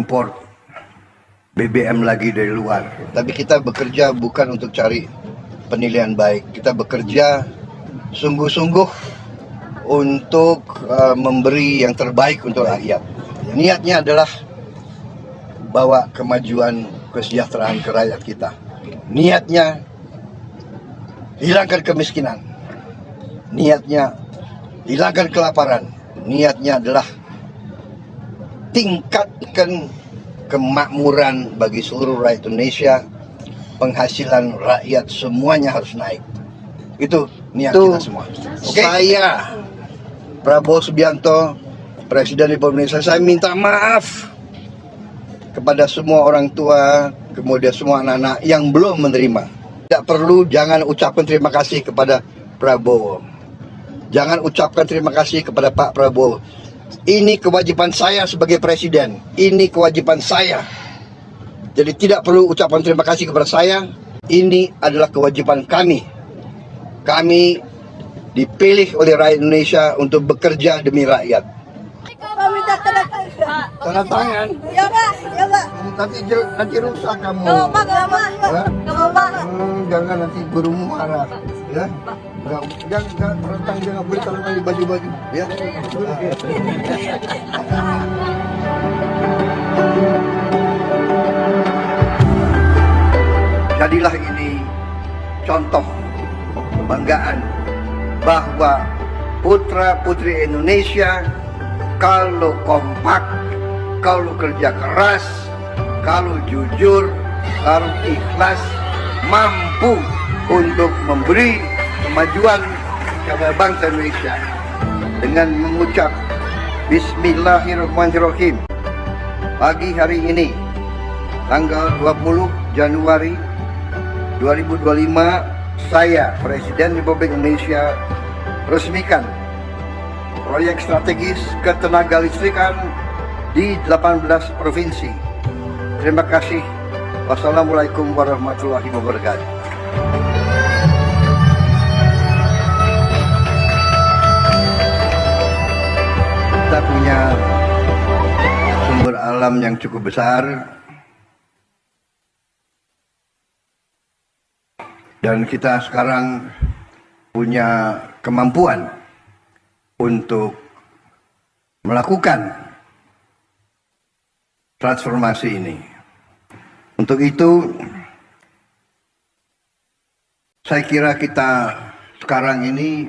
import BBM lagi dari luar. Tapi kita bekerja bukan untuk cari penilaian baik. Kita bekerja sungguh-sungguh untuk memberi yang terbaik untuk rakyat. Niatnya adalah bawa kemajuan kesejahteraan ke rakyat kita. Niatnya hilangkan kemiskinan. Niatnya hilangkan kelaparan. Niatnya adalah tingkatkan kemakmuran bagi seluruh rakyat Indonesia. Penghasilan rakyat semuanya harus naik. Itu niat kita semua. Saya Prabowo Subianto, Presiden Republik Indonesia, saya minta maaf kepada semua orang tua, kemudian semua anak-anak yang belum menerima. Tidak perlu, jangan ucapkan terima kasih kepada Prabowo. Jangan ucapkan terima kasih kepada Pak Prabowo. Ini kewajiban saya sebagai presiden. Ini kewajiban saya. Jadi tidak perlu ucapan terima kasih kepada saya. Ini adalah kewajiban kami. Kami dipilih oleh rakyat Indonesia untuk bekerja demi rakyat. Tanda tangan. Ya Pak, ya Pak. Nanti rusak kamu. Gak apa-apa, gak apa-apa. Gak apa-apa. Jangan nanti gurumu marah. Ya. Jangan rentang, jangan boleh taruh di baju-baju. Ya. Jadilah ini contoh kebanggaan bahwa putra-putri Indonesia kalau kompak, kalau kerja keras, kalau jujur, kalau ikhlas, mampu untuk memberi kemajuan kepada bangsa Indonesia. Dengan mengucap Bismillahirrahmanirrahim, pagi hari ini tanggal 20 Januari 2025, saya Presiden Republik Indonesia resmikan proyek strategis ketenaga listrikan di 18 provinsi. Terima kasih. Wassalamualaikum warahmatullahi wabarakatuh. Kita punya sumber alam yang cukup besar dan kita sekarang punya kemampuan untuk melakukan transformasi ini. Untuk itu, saya kira kita sekarang ini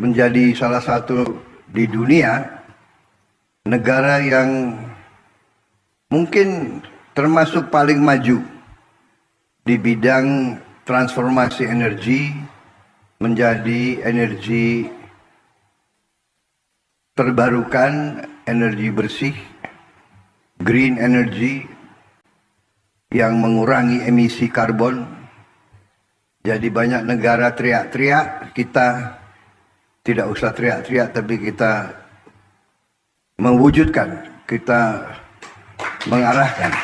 menjadi salah satu di dunia negara yang mungkin termasuk paling maju di bidang transformasi energi menjadi energi terbarukan, energi bersih, green energy yang mengurangi emisi karbon. Jadi banyak negara teriak-teriak, kita tidak usah teriak-teriak, tapi kita mewujudkan, kita mengarahkan.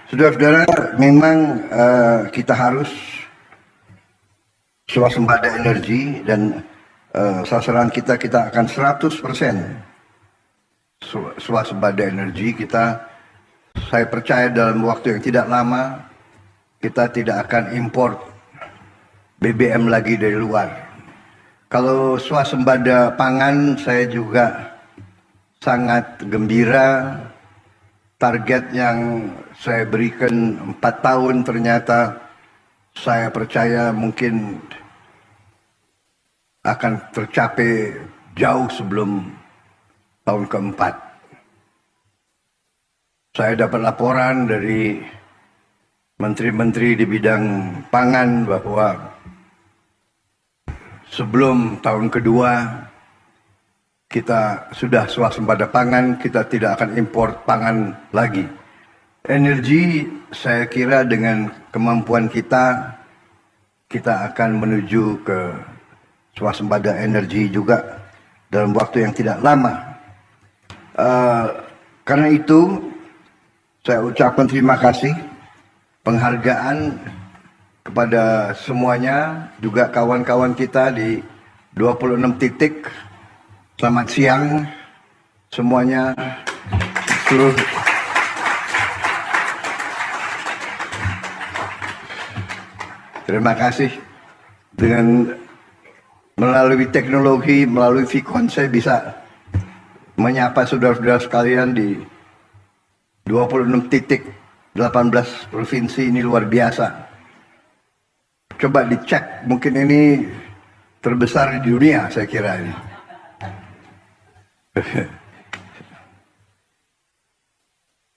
Saudara-saudara, memang kita harus swasembada energi dan sasaran kita akan 100% swasembada energi kita. Saya percaya dalam waktu yang tidak lama kita tidak akan import BBM lagi dari luar. Kalau swasembada pangan, saya juga sangat gembira. Target yang saya berikan 4 tahun ternyata saya percaya mungkin akan tercapai jauh sebelum tahun keempat. Saya dapat laporan dari menteri-menteri di bidang pangan bahwa sebelum tahun kedua kita sudah swasembada pangan, kita tidak akan impor pangan lagi. Energi, saya kira dengan kemampuan kita akan menuju ke swasembada energi juga dalam waktu yang tidak lama. Karena itu, saya ucapkan terima kasih, penghargaan kepada semuanya, juga kawan-kawan kita di 26 titik Selamat siang semuanya. Seluruh terima kasih. Dengan melalui teknologi, melalui Vicon, saya bisa menyapa saudara-saudara sekalian di 26 titik 18 provinsi. Ini luar biasa. Coba dicek, mungkin ini terbesar di dunia, saya kira ini.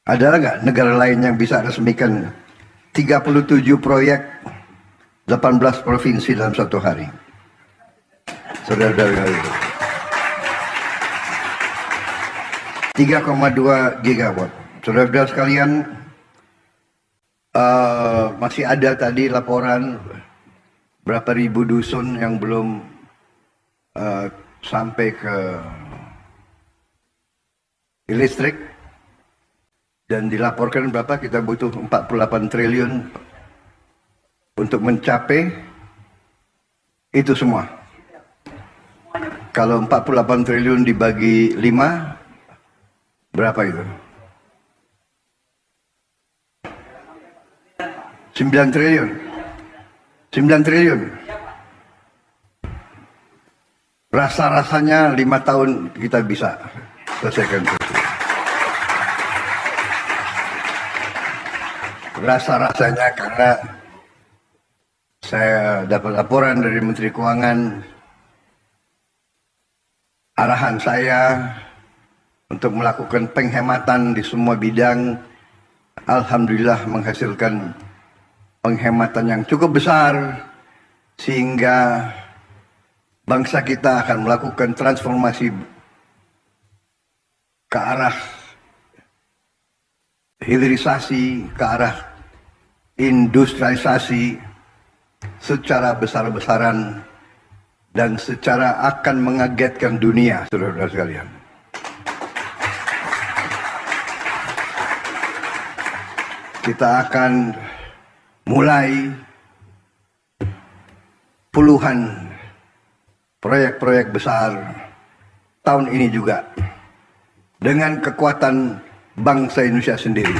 Ada nggak negara lain yang bisa resmikan 37 proyek 18 provinsi dalam satu hari? Saudara-saudara, 3,2 gigawatt. Saudara-saudara sekalian, masih ada tadi laporan berapa ribu dusun yang belum sampai ke listrik, dan dilaporkan berapa kita butuh 48 triliun untuk mencapai itu semua. Kalau 48 triliun dibagi 5, berapa itu? 9 triliun. 9 triliun. Rasa-rasanya 5 tahun kita bisa selesaikan itu. Rasa-rasanya karena saya dapat laporan dari Menteri Keuangan, arahan saya untuk melakukan penghematan di semua bidang, alhamdulillah menghasilkan penghematan yang cukup besar, sehingga bangsa kita akan melakukan transformasi ke arah hilirisasi, ke arah industrialisasi secara besar-besaran dan secara akan mengagetkan dunia, saudara-saudara sekalian. Kita akan mulai puluhan proyek-proyek besar tahun ini juga dengan kekuatan bangsa Indonesia sendiri.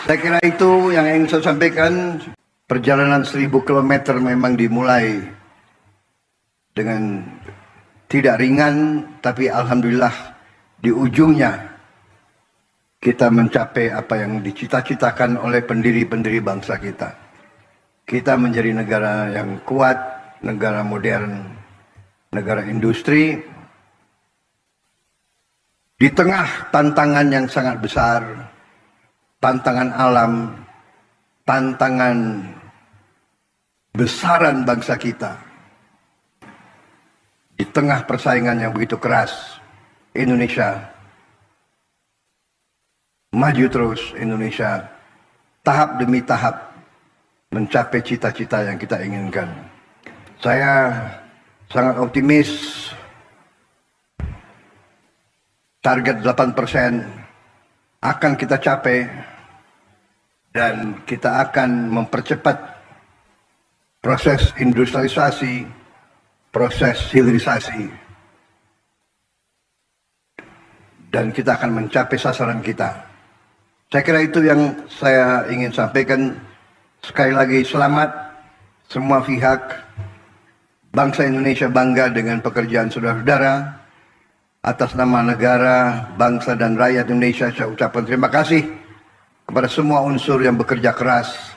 Saya kira itu yang ingin saya sampaikan. Perjalanan 1000 km memang dimulai dengan tidak ringan, tapi alhamdulillah di ujungnya kita mencapai apa yang dicita-citakan oleh pendiri-pendiri bangsa kita. Kita menjadi negara yang kuat, negara modern, negara industri, di tengah tantangan yang sangat besar, tantangan alam, tantangan besaran bangsa kita. Di tengah persaingan yang begitu keras, Indonesia maju terus. Indonesia tahap demi tahap mencapai cita-cita yang kita inginkan. Saya sangat optimis target 8% akan kita capai, dan kita akan mempercepat proses industrialisasi, proses hilirisasi, dan kita akan mencapai sasaran kita. Saya kira itu yang saya ingin sampaikan. Sekali lagi selamat semua pihak. Bangsa Indonesia bangga dengan pekerjaan saudara-saudara. Atas nama negara, bangsa dan rakyat Indonesia, saya ucapkan terima kasih kepada semua unsur yang bekerja keras.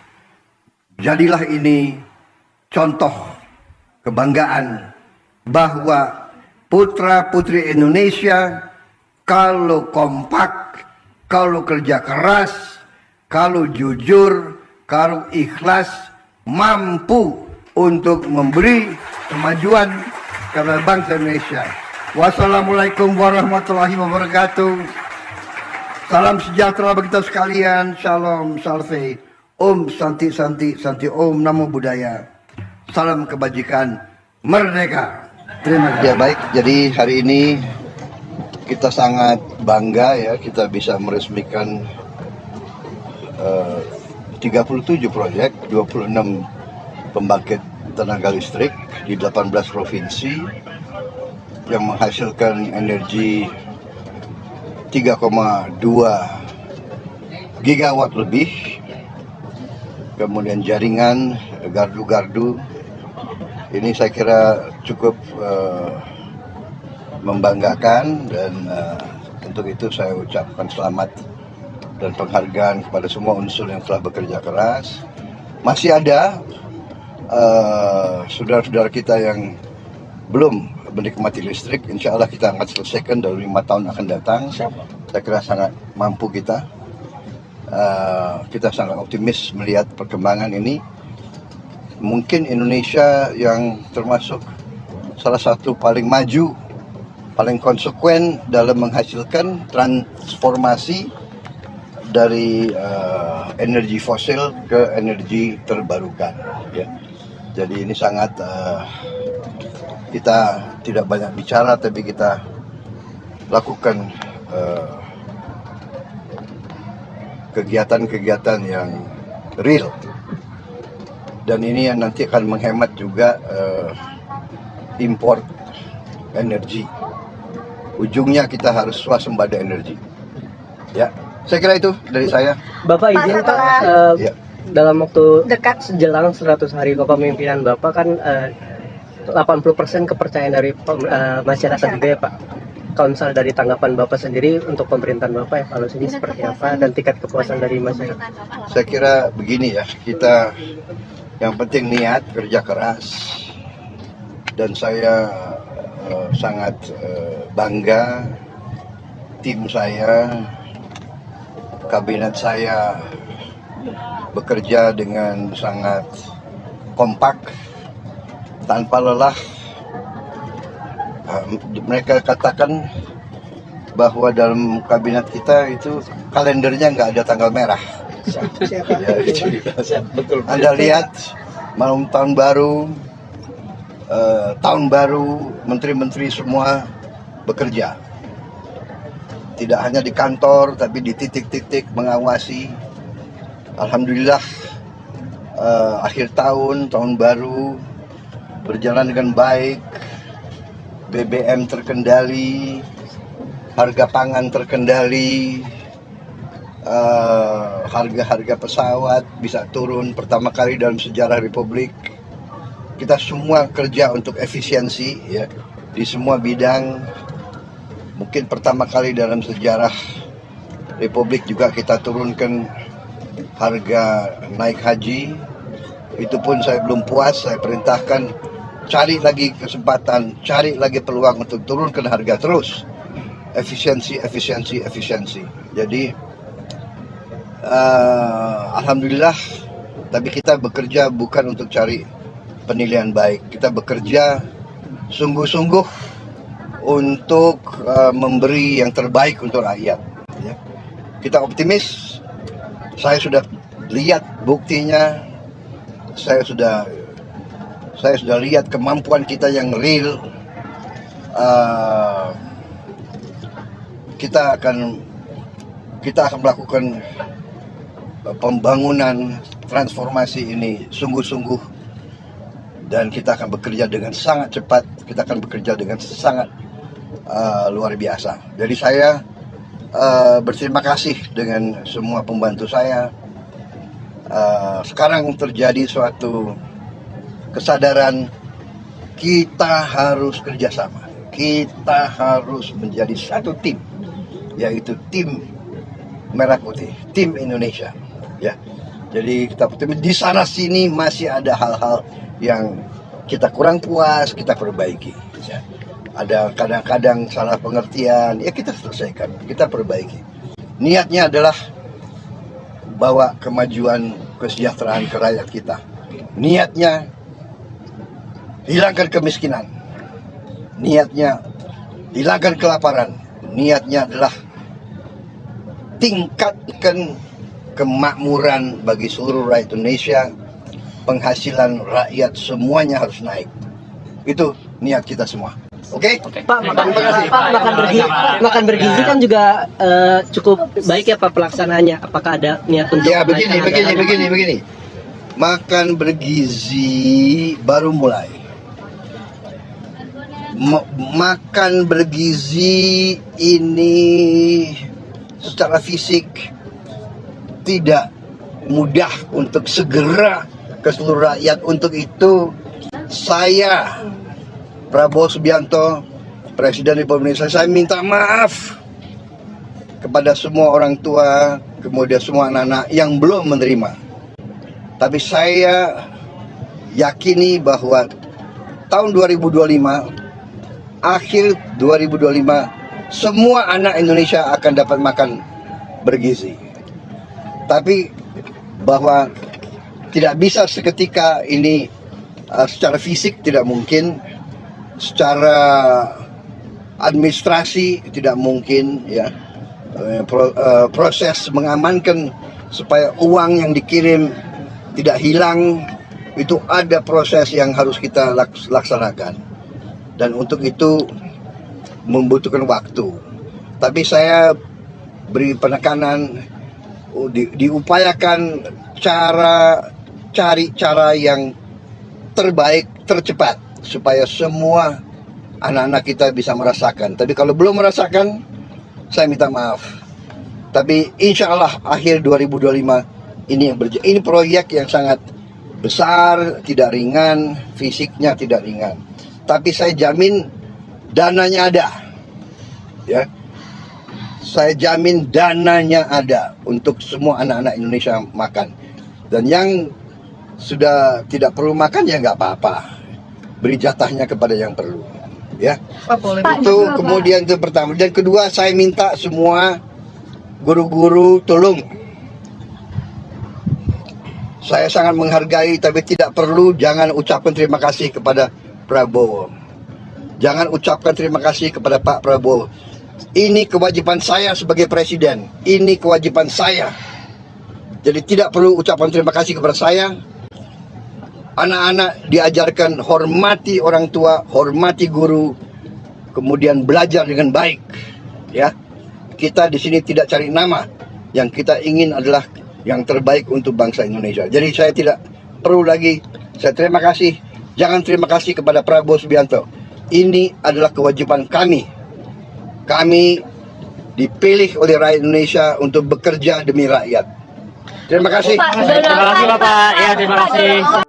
Jadilah ini contoh kebanggaan bahwa putra-putri Indonesia kalau kompak, kalau kerja keras, kalau jujur, kalau ikhlas, mampu untuk memberi kemajuan kepada bangsa Indonesia. Wassalamualaikum warahmatullahi wabarakatuh. Salam sejahtera bagi kita sekalian. Shalom, salve, Om Santi Santi Santi, Om Namo Buddhaya. Salam kebajikan, merdeka. Terima kasih. Ya baik, jadi hari ini kita sangat bangga ya, kita bisa meresmikan 37 proyek, 26 pembangkit tenaga listrik di 18 provinsi. yang menghasilkan energi 3,2 gigawatt lebih, kemudian jaringan gardu-gardu. Ini saya kira cukup membanggakan, dan untuk itu saya ucapkan selamat dan penghargaan kepada semua unsur yang telah bekerja keras. Masih ada saudara-saudara kita yang belum menikmati listrik. Insya Allah kita akan selesaikan dalam 5 tahun akan datang. Saya kira sangat mampu kita. Kita sangat optimis melihat perkembangan ini. Mungkin Indonesia yang termasuk salah satu paling maju, paling konsekuen dalam menghasilkan transformasi dari energi fosil ke energi terbarukan. Ya. Jadi ini sangat kita tidak banyak bicara, tapi kita lakukan kegiatan-kegiatan yang real. Dan ini yang nanti akan menghemat juga import energi. Ujungnya kita harus swasembada energi. Ya, saya kira itu dari saya. Bapak izin Pak, Ya. dalam waktu dekat sejelang 100 hari kepemimpinan Bapak kan 80% kepercayaan dari masyarakat juga ya Pak. Konsel dari tanggapan Bapak sendiri untuk pemerintahan Bapak, evaluasinya seperti apa dan tingkat kepuasan dari masyarakat? Saya kira begini ya, kita yang penting niat, kerja keras, dan saya sangat bangga tim saya, kabinet saya bekerja dengan sangat kompak, tanpa lelah. Mereka katakan bahwa dalam kabinet kita itu kalendernya nggak ada tanggal merah. Ya, Anda lihat malam tahun baru, menteri-menteri semua bekerja. Tidak hanya di kantor, tapi di titik-titik mengawasi. Alhamdulillah, akhir tahun baru berjalan dengan baik. BBM terkendali, harga pangan terkendali, harga-harga pesawat bisa turun pertama kali dalam sejarah Republik. Kita semua kerja untuk efisiensi ya, di semua bidang. Mungkin pertama kali dalam sejarah Republik juga kita turunkan harga naik haji. Itu pun saya belum puas, saya perintahkan cari lagi kesempatan, cari lagi peluang untuk turunkan harga terus. Efisiensi. Jadi alhamdulillah, tapi kita bekerja bukan untuk cari penilaian baik. Kita bekerja sungguh-sungguh untuk memberi yang terbaik untuk rakyat. Ya. Kita optimis. Saya sudah lihat buktinya. Saya sudah lihat kemampuan kita yang real. Kita akan melakukan pembangunan transformasi ini sungguh-sungguh, dan kita akan bekerja dengan sangat cepat. Kita akan bekerja dengan sangat luar biasa. Jadi saya berterima kasih dengan semua pembantu saya. Sekarang terjadi suatu kesadaran, kita harus kerjasama, kita harus menjadi satu tim, yaitu tim Merah Putih, tim Indonesia. Ya, jadi kita di sana sini masih ada hal-hal yang kita kurang puas, kita perbaiki. Ya. Ada kadang-kadang salah pengertian, ya kita selesaikan, kita perbaiki. Niatnya adalah bawa kemajuan, kesejahteraan ke rakyat kita. Niatnya hilangkan kemiskinan, niatnya hilangkan kelaparan, niatnya adalah tingkatkan kemakmuran bagi seluruh rakyat Indonesia. Penghasilan rakyat semuanya harus naik. Itu niat kita semua. Oke? Pak, makan bergizi kan juga cukup baik ya Pak pelaksanaannya. Apakah ada niat untuk begini. Makan bergizi baru mulai. makan bergizi ini secara fisik tidak mudah untuk segera ke seluruh rakyat. Untuk itu saya, Prabowo Subianto, Presiden Republik Indonesia, saya minta maaf kepada semua orang tua, kemudian semua anak-anak yang belum menerima. Tapi saya yakini bahwa tahun 2025, akhir 2025, semua anak Indonesia akan dapat makan bergizi. Tapi bahwa tidak bisa seketika ini, secara fisik tidak mungkin, secara administrasi tidak mungkin, ya. Proses mengamankan supaya uang yang dikirim tidak hilang, itu ada proses yang harus kita laksanakan. Dan untuk itu membutuhkan waktu. Tapi saya beri penekanan, diupayakan cari cara yang terbaik, tercepat, supaya semua anak-anak kita bisa merasakan. Tapi kalau belum merasakan, saya minta maaf. Tapi insya Allah akhir 2025 ini proyek yang sangat besar, tidak ringan, fisiknya tidak ringan. Tapi saya jamin dananya ada, ya. Saya jamin dananya ada untuk semua anak-anak Indonesia makan. Dan yang sudah tidak perlu makan ya nggak apa-apa, beri jatahnya kepada yang perlu, ya. Itu kemudian itu pertama. Dan kedua, saya minta semua guru-guru tolong. Saya sangat menghargai, tapi tidak perlu, jangan ucapkan terima kasih kepada Prabowo. Jangan ucapkan terima kasih kepada Pak Prabowo. Ini kewajiban saya sebagai presiden. Ini kewajiban saya. Jadi tidak perlu ucapan terima kasih kepada saya. Anak-anak diajarkan hormati orang tua, hormati guru, kemudian belajar dengan baik. Ya, kita di sini tidak cari nama. Yang kita ingin adalah yang terbaik untuk bangsa Indonesia. Jadi saya tidak perlu lagi. Saya terima kasih. Jangan terima kasih kepada Prabowo Subianto. Ini adalah kewajiban kami. Kami dipilih oleh rakyat Indonesia untuk bekerja demi rakyat. Terima kasih. Terima kasih Bapak. Ya, terima kasih.